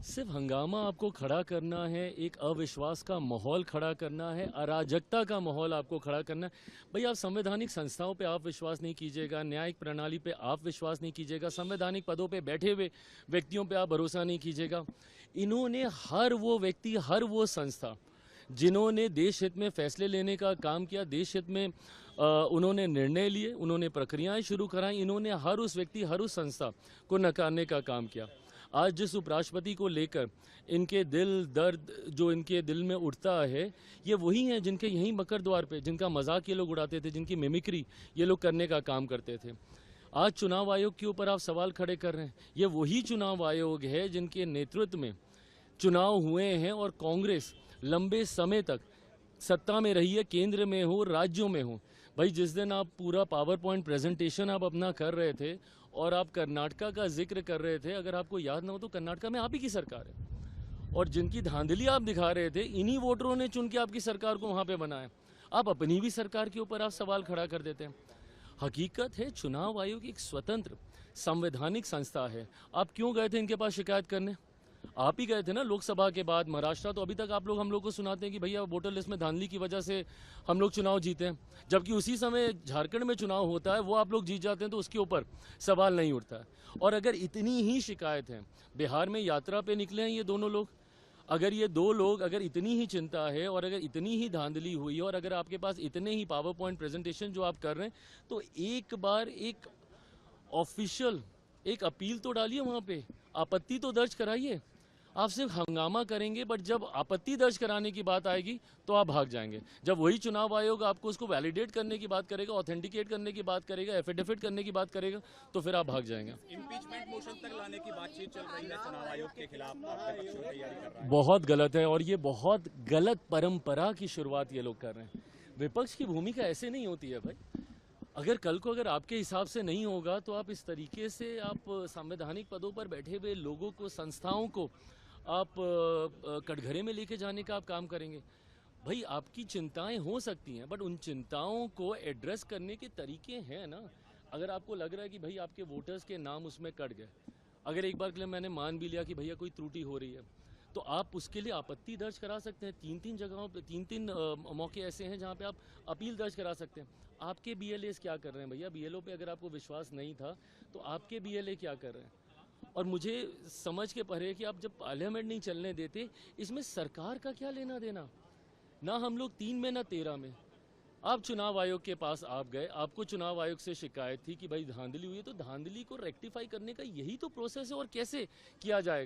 सिर्फ हंगामा आपको खड़ा करना है, एक अविश्वास का माहौल खड़ा करना है, अराजकता का माहौल आपको खड़ा करना है। भाई आप संवैधानिक संस्थाओं पे आप विश्वास नहीं कीजिएगा, न्यायिक प्रणाली पे आप विश्वास नहीं कीजिएगा, संवैधानिक पदों पे बैठे हुए व्यक्तियों पे आप भरोसा नहीं कीजिएगा। इन्होंने हर वो व्यक्ति, हर वो संस्था जिन्होंने देश हित में फैसले लेने का काम किया, देश हित में उन्होंने निर्णय लिए, उन्होंने प्रक्रियाएं शुरू कराई, इन्होंने हर उस व्यक्ति, हर उस संस्था को नकारने का काम किया। आज जिस उपराष्ट्रपति को लेकर इनके दिल दर्द जो इनके दिल में उठता है, ये वही हैं जिनके यहीं मकर द्वार पे, जिनका मजाक ये लोग उड़ाते थे, जिनकी मिमिक्री ये लोग करने का काम करते थे। आज चुनाव आयोग के ऊपर आप सवाल खड़े कर रहे हैं। ये वही चुनाव आयोग है जिनके नेतृत्व में चुनाव हुए हैं और कांग्रेस लंबे समय तक सत्ता में रही है, केंद्र में हो, राज्यों में हो। भाई जिस दिन आप पूरा पावर पॉइंट प्रेजेंटेशन आप अपना कर रहे थे और आप कर्नाटका का जिक्र कर रहे थे, अगर आपको याद ना हो तो कर्नाटका में आप ही की सरकार है और जिनकी धांधली आप दिखा रहे थे, इन्हीं वोटरों ने चुन के आपकी सरकार को वहां पे बनाया। आप अपनी भी सरकार के ऊपर आप सवाल खड़ा कर देते हैं। हकीकत है चुनाव आयोग एक स्वतंत्र संवैधानिक संस्था है। आप क्यों गए थे इनके पास शिकायत करने? आप ही गए थे ना लोकसभा के बाद महाराष्ट्र। तो अभी तक आप लोग हम लोग को सुनाते हैं कि भैया वोटर लिस्ट में धांधली की वजह से हम लोग चुनाव जीते हैं, जबकि उसी समय झारखंड में चुनाव होता है, वो आप लोग जीत जाते हैं तो उसके ऊपर सवाल नहीं उठता है। और अगर इतनी ही शिकायत है, बिहार में यात्रा पे निकले हैं ये दोनों लोग, अगर ये दो लोग, अगर इतनी ही चिंता है और अगर इतनी ही धांधली हुई और अगर आपके पास इतने ही पावर पॉइंट प्रेजेंटेशन जो आप कर रहे हैं, तो एक बार एक ऑफिशियल एक अपील तो डालिए, वहां पे आपत्ति तो दर्ज कराइए। आप सिर्फ हंगामा करेंगे, बट जब आपत्ति दर्ज कराने की बात आएगी तो आप भाग जाएंगे। जब वही चुनाव आयोग आपको उसको वैलिडेट करने की बात करेगा, ऑथेंटिकेट करने की बात करेगा, एफिडेविट करने की बात करेगा, तो फिर आप भाग जाएंगे। इम्पीचमेंट मोशन तक लाने की बातचीत चल रही है चुनाव आयोग के खिलाफ, आपका पक्ष तैयारी कर रहा है। बहुत गलत है और ये बहुत गलत परंपरा की शुरुआत ये लोग कर रहे हैं। विपक्ष की भूमिका ऐसे नहीं होती है भाई। अगर कल को अगर आपके हिसाब से नहीं होगा तो आप इस तरीके से आप संवैधानिक पदों पर बैठे हुए लोगों को, संस्थाओं को आप कटघरे में लेके जाने का आप काम करेंगे। भाई आपकी चिंताएं हो सकती हैं, बट उन चिंताओं को एड्रेस करने के तरीके हैं ना। अगर आपको लग रहा है कि भाई आपके वोटर्स के नाम उसमें कट गए, अगर एक बार के लिए मैंने मान भी लिया कि भैया कोई त्रुटि हो रही है, तो आप उसके लिए आपत्ति दर्ज करा सकते हैं। तीन जगहों पे तीन मौके ऐसे हैं जहां पे आप अपील दर्ज करा सकते हैं। आपके बीएलएस क्या कर रहे हैं भैया? बीएलओ पे अगर आपको विश्वास नहीं था तो आपके बीएलए क्या कर रहे हैं? और मुझे समझ के परे कि आप जब पार्लियामेंट नहीं चलने देते, इसमें सरकार का क्या लेना देना? ना हम लोग 3 में ना 13 में। आप चुनाव आयोग के पास आप गए, आपको चुनाव आयोग से शिकायत थी कि भाई धांधली हुई है, तो धांधली को रेक्टिफाई करने का यही तो प्रोसेस है और कैसे किया जाएगा?